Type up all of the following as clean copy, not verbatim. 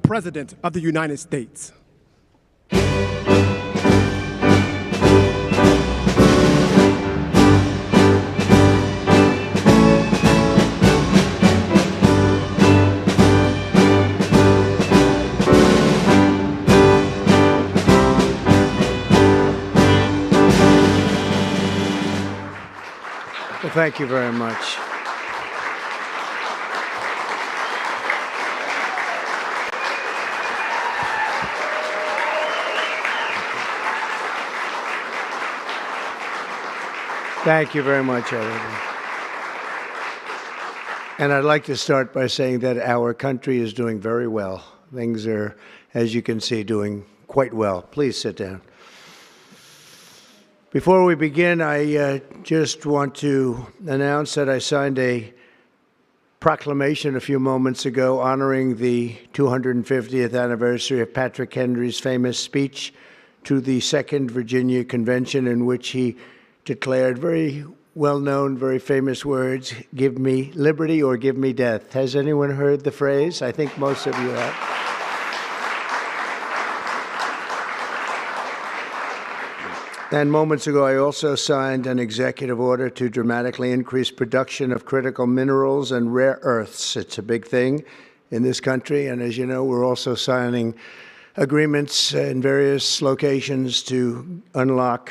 President of the United States. Well, thank you very much. Thank you very much, everyone. And I'd like to start by saying that our country is doing very well. Things are, as you can see, doing quite well. Please sit down. Before we begin, I just want to announce that I signed a proclamation a few moments ago honoring the 250th anniversary of Patrick Henry's famous speech to the Second Virginia Convention, in which he declared very well-known, very famous words, "Give me liberty or give me death." Has anyone heard the phrase? I think most of you have. And moments ago, I also signed an executive order to dramatically increase production of critical minerals and rare earths. It's a big thing in this country, and as you know, we're also signing agreements in various locations to unlock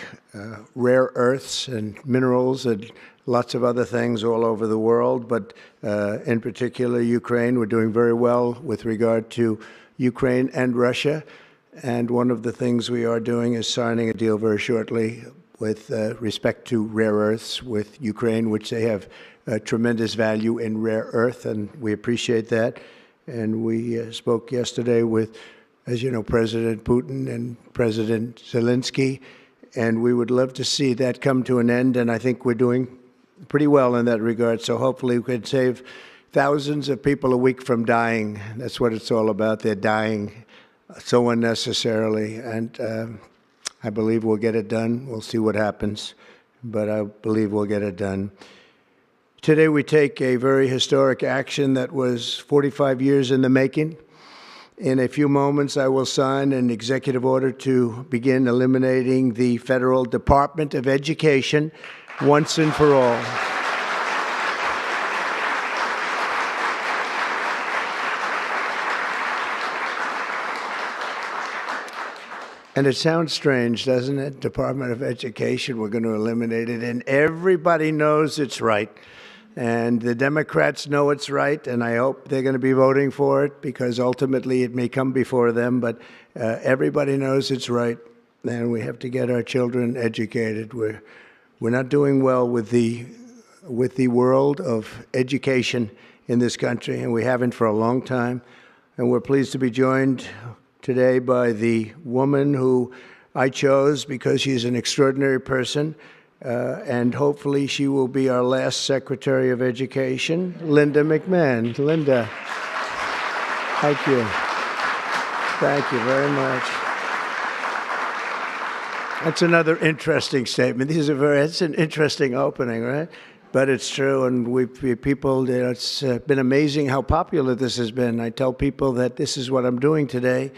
rare earths and minerals and lots of other things all over the world, but in particular Ukraine. We're doing very well with regard to Ukraine and Russia, and one of the things we are doing is signing a deal very shortly with respect to rare earths with Ukraine, which they have tremendous value in rare earth, and we appreciate that. And we spoke yesterday with, as you know, President Putin and President Zelensky, and we would love to see that come to an end, and I think we're doing pretty well in that regard. So hopefully we could save thousands of people a week from dying. That's what it's all about. They're dying so unnecessarily, and I believe we'll get it done. We'll see what happens, but I believe we'll get it done. Today we take a very historic action that was 45 years in the making. In a few moments, I will sign an executive order to begin eliminating the Federal Department of Education once and for all. And it sounds strange, doesn't it? Department of Education, we're going to eliminate it. And everybody knows it's right. And the Democrats know it's right, and I hope they're going to be voting for it, because ultimately it may come before them, but everybody knows it's right, and we have to get our children educated. We're not doing well with the world of education in this country, and we haven't for a long time. And we're pleased to be joined today by the woman who I chose because she's an extraordinary person. And hopefully she will be our last Secretary of Education, Linda McMahon. Linda, thank you. Thank you very much. That's another interesting statement. It's an interesting opening, right? But it's true, and it's been amazing how popular this has been. I tell people that this is what I'm doing today,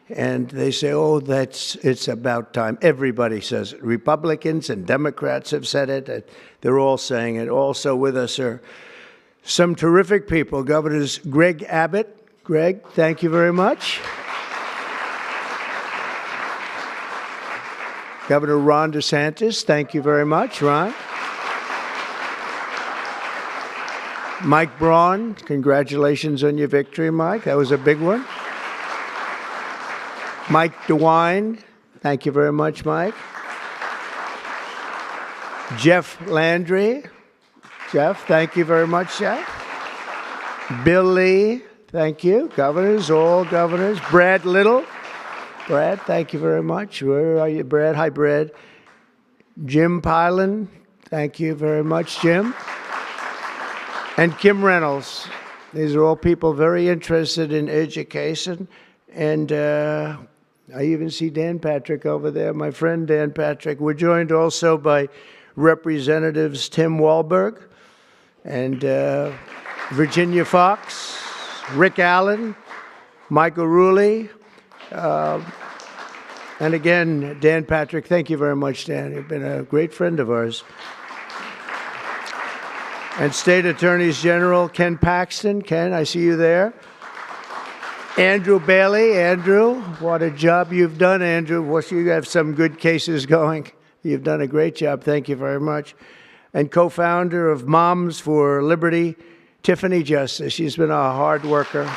and they say, oh, it's about time. Everybody says it. Republicans and Democrats have said it. They're all saying it. Also with us are some terrific people. Governors Greg Abbott. Greg, thank you very much. Governor Ron DeSantis, thank you very much, Ron. Mike Braun, congratulations on your victory, Mike. That was a big one. Mike DeWine, thank you very much, Mike. Jeff Landry. Jeff, thank you very much, Jeff. Bill Lee, thank you. Governors, all governors. Brad Little. Brad, thank you very much. Where are you, Brad? Hi, Brad. Jim Pilan, thank you very much, Jim. And Kim Reynolds. These are all people very interested in education. And I even see Dan Patrick over there, my friend Dan Patrick. We're joined also by Representatives Tim Walberg and Virginia Fox, Rick Allen, Michael Rulli, and again, Dan Patrick. Thank you very much, Dan. You've been a great friend of ours. And State Attorneys General Ken Paxton. Ken, I see you there. Andrew Bailey. Andrew, what a job you've done, Andrew. You have some good cases going. You've done a great job. Thank you very much. And co-founder of Moms for Liberty, Tiffany Justice. She's been a hard worker.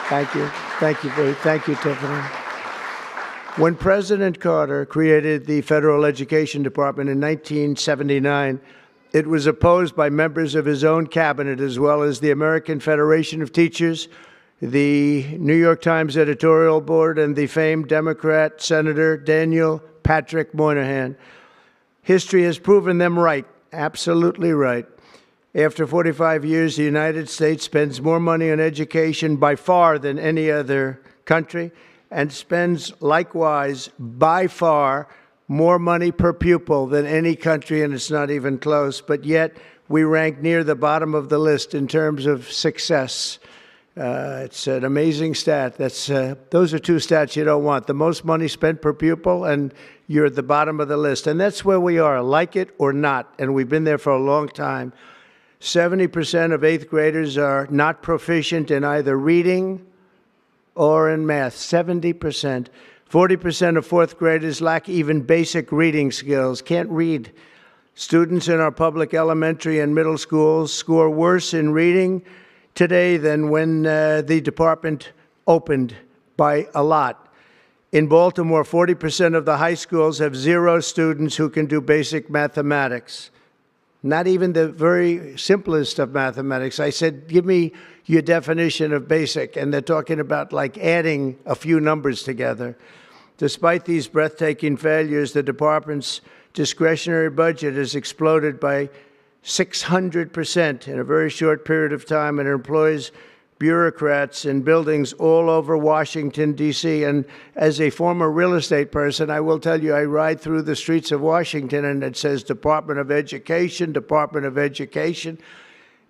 Thank you. Thank you, Tiffany. When President Carter created the Federal Education Department in 1979, it was opposed by members of his own cabinet, as well as the American Federation of Teachers, the New York Times editorial board, and the famed Democrat Senator Daniel Patrick Moynihan. History has proven them right, absolutely right. After 45 years, the United States spends more money on education by far than any other country, and spends likewise by far more money per pupil than any country, and it's not even close. But yet we rank near the bottom of the list in terms of success. It's an amazing stat. Those are two stats you don't want. The most money spent per pupil, and you're at the bottom of the list. And that's where we are, like it or not. And we've been there for a long time. 70% of 8th graders are not proficient in either reading or in math. 70%. 40% of 4th graders lack even basic reading skills, can't read. Students in our public elementary and middle schools score worse in reading today than when the department opened, by a lot. In Baltimore, 40% of the high schools have 0 students who can do basic mathematics. Not even the very simplest of mathematics. I said, give me your definition of basic, and they're talking about like adding a few numbers together. Despite these breathtaking failures, the department's discretionary budget has exploded by 600% in a very short period of time, and employs bureaucrats in buildings all over Washington, D.C. And as a former real estate person, I will tell you, I ride through the streets of Washington, and it says Department of Education, Department of Education.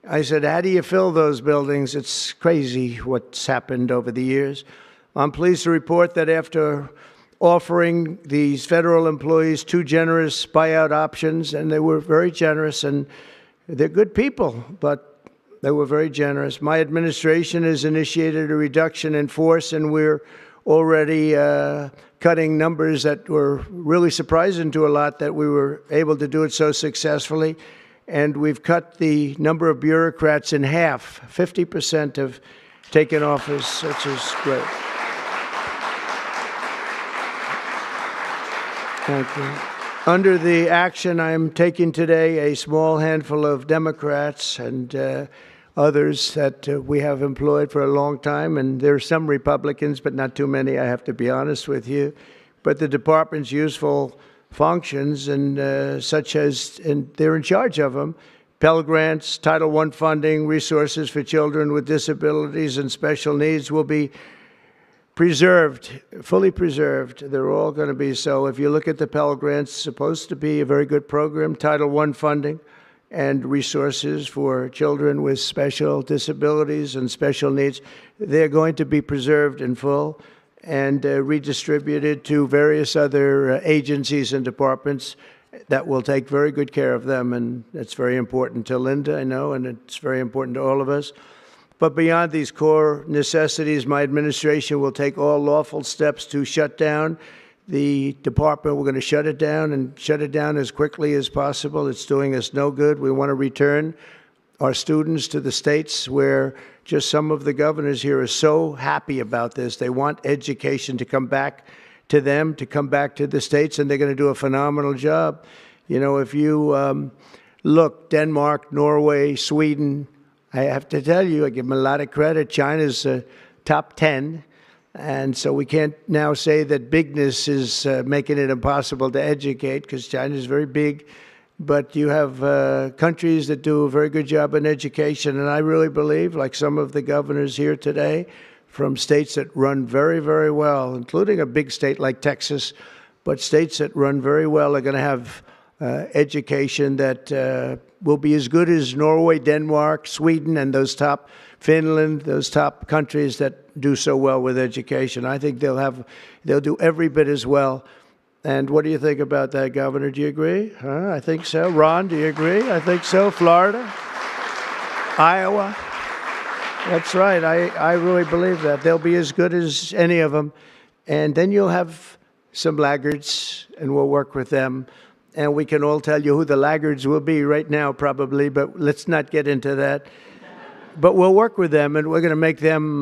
I said, how do you fill those buildings? It's crazy what's happened over the years. I'm pleased to report that after offering these federal employees 2 generous buyout options, and they were very generous, and they're good people, but they were very generous. My administration has initiated a reduction in force, and we're already cutting numbers that were really surprising to a lot, that we were able to do it so successfully. And we've cut the number of bureaucrats in half. 50% have taken office, which is great. Thank you. Under the action I'm taking today, a small handful of Democrats and others that we have employed for a long time, and there are some Republicans, but not too many, I have to be honest with you. But the department's useful functions, and such as, and they're in charge of them, Pell Grants, Title I funding, resources for children with disabilities and special needs will be preserved, fully preserved. They're all going to be so. If you look at the Pell Grants, it's supposed to be a very good program. Title I funding and resources for children with special disabilities and special needs, they're going to be preserved in full and redistributed to various other agencies and departments that will take very good care of them. And that's very important to Linda, I know, and it's very important to all of us. But beyond these core necessities, my administration will take all lawful steps to shut down the department. We're going to shut it down, and shut it down as quickly as possible. It's doing us no good. We want to return our students to the states, where just some of the governors here are so happy about this. They want education to come back to them, to come back to the states, and they're going to do a phenomenal job. You know, if you look, Denmark, Norway, Sweden, I have to tell you, I give them a lot of credit. China's top 10. And so we can't now say that bigness is making it impossible to educate, because China is very big. But you have countries that do a very good job in education. And I really believe, like some of the governors here today, from states that run very, very well, including a big state like Texas, but states that run very well are going to have education that will be as good as Norway, Denmark, Sweden, and those top Finland, those top countries that do so well with education. I think they'll do every bit as well. And what do you think about that, Governor? Do you agree? Huh? I think so. Ron, do you agree? I think so. Florida? Iowa? That's right. I really believe that. They'll be as good as any of them. And then you'll have some laggards, and we'll work with them. And we can all tell you who the laggards will be right now, probably, but let's not get into that. But we'll work with them, and we're going to make them,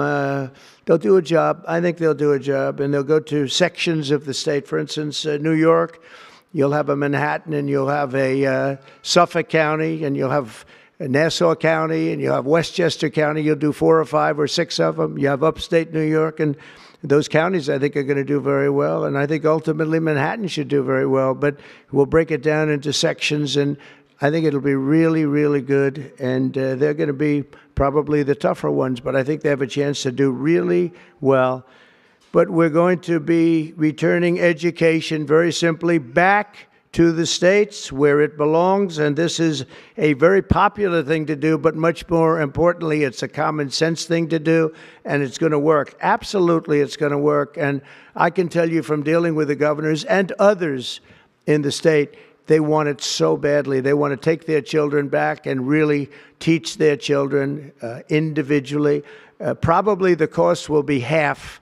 they'll do a job. I think they'll do a job, and they'll go to sections of the state. For instance, New York, you'll have a Manhattan, and you'll have a Suffolk County, and you'll have Nassau County, and you'll have Westchester County. You'll do 4 or 5 or 6 of them. You have upstate New York, and those counties, I think, are going to do very well. And I think ultimately Manhattan should do very well. But we'll break it down into sections, and I think it'll be really, really good. And they're going to be probably the tougher ones, but I think they have a chance to do really well. But we're going to be returning education very simply back to the states where it belongs, and this is a very popular thing to do, but much more importantly, it's a common sense thing to do, and it's going to work. Absolutely, it's going to work, and I can tell you from dealing with the governors and others in the state, they want it so badly. They want to take their children back and really teach their children individually. Probably the cost will be half,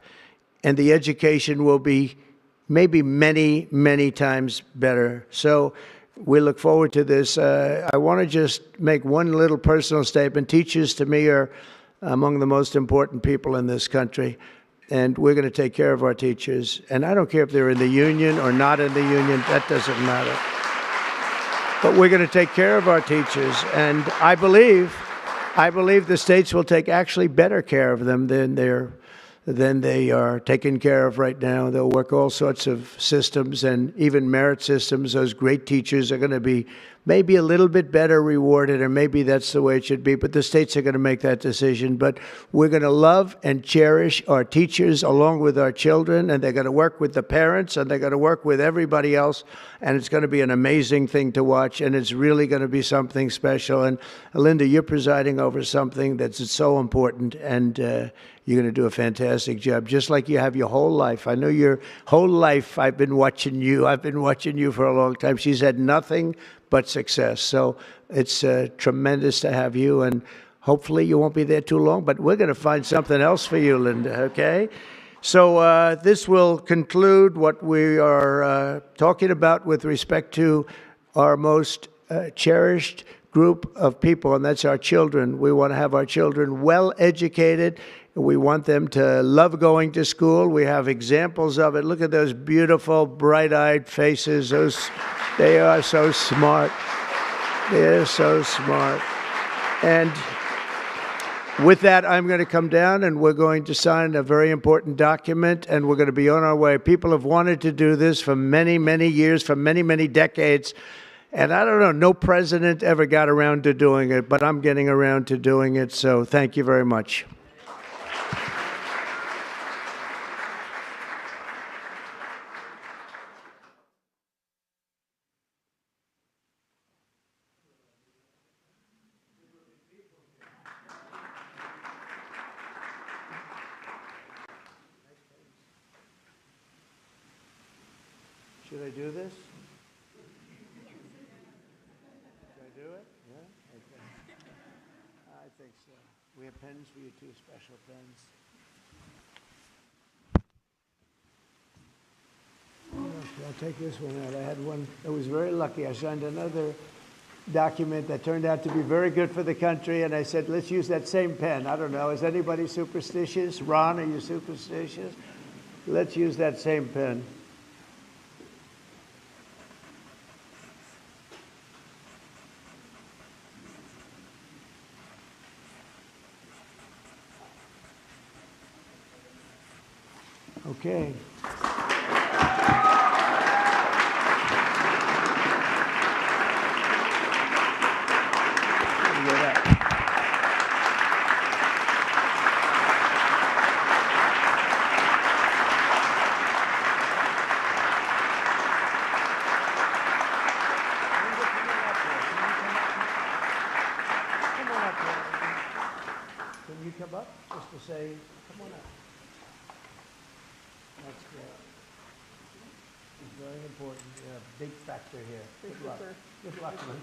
and the education will be maybe many, many times better. So we look forward to this. I want to just make one little personal statement. Teachers, to me, are among the most important people in this country, and we're going to take care of our teachers. And I don't care if they're in the union or not in the union. That doesn't matter. But we're going to take care of our teachers, and I believe the states will take actually better care of them than they are taken care of right now. They'll work all sorts of systems and even merit systems. Those great teachers are going to be maybe a little bit better rewarded, or maybe that's the way it should be, but the states are going to make that decision. But we're going to love and cherish our teachers along with our children, and they're going to work with the parents, and they're going to work with everybody else, and it's going to be an amazing thing to watch, and it's really going to be something special. And Linda, you're presiding over something that's so important, and you're going to do a fantastic job, just like you have your whole life. I know your whole life I've been watching you. I've been watching you for a long time. She's had nothing but success. So it's tremendous to have you, and hopefully you won't be there too long, but we're going to find something else for you, Linda, okay? So this will conclude what we are talking about with respect to our most cherished group of people, and that's our children. We want to have our children well educated. We want them to love going to school. We have examples of it. Look at those beautiful, bright-eyed faces. They are so smart. They're so smart. And with that, I'm going to come down, and we're going to sign a very important document, and we're going to be on our way. People have wanted to do this for many, many years, for many, many decades. And I don't know, no president ever got around to doing it, but I'm getting around to doing it. So thank you very much. Should I do this? Should I do it? Yeah? Okay. I think so. We have pens for you too, special pens. I'll take this one out. I had one that was very lucky. I signed another document that turned out to be very good for the country, and I said, let's use that same pen. I don't know. Is anybody superstitious? Ron, are you superstitious? Let's use that same pen. Okay. Can you It's very important. Yeah, big factor here. Good luck. Good luck, Lynn.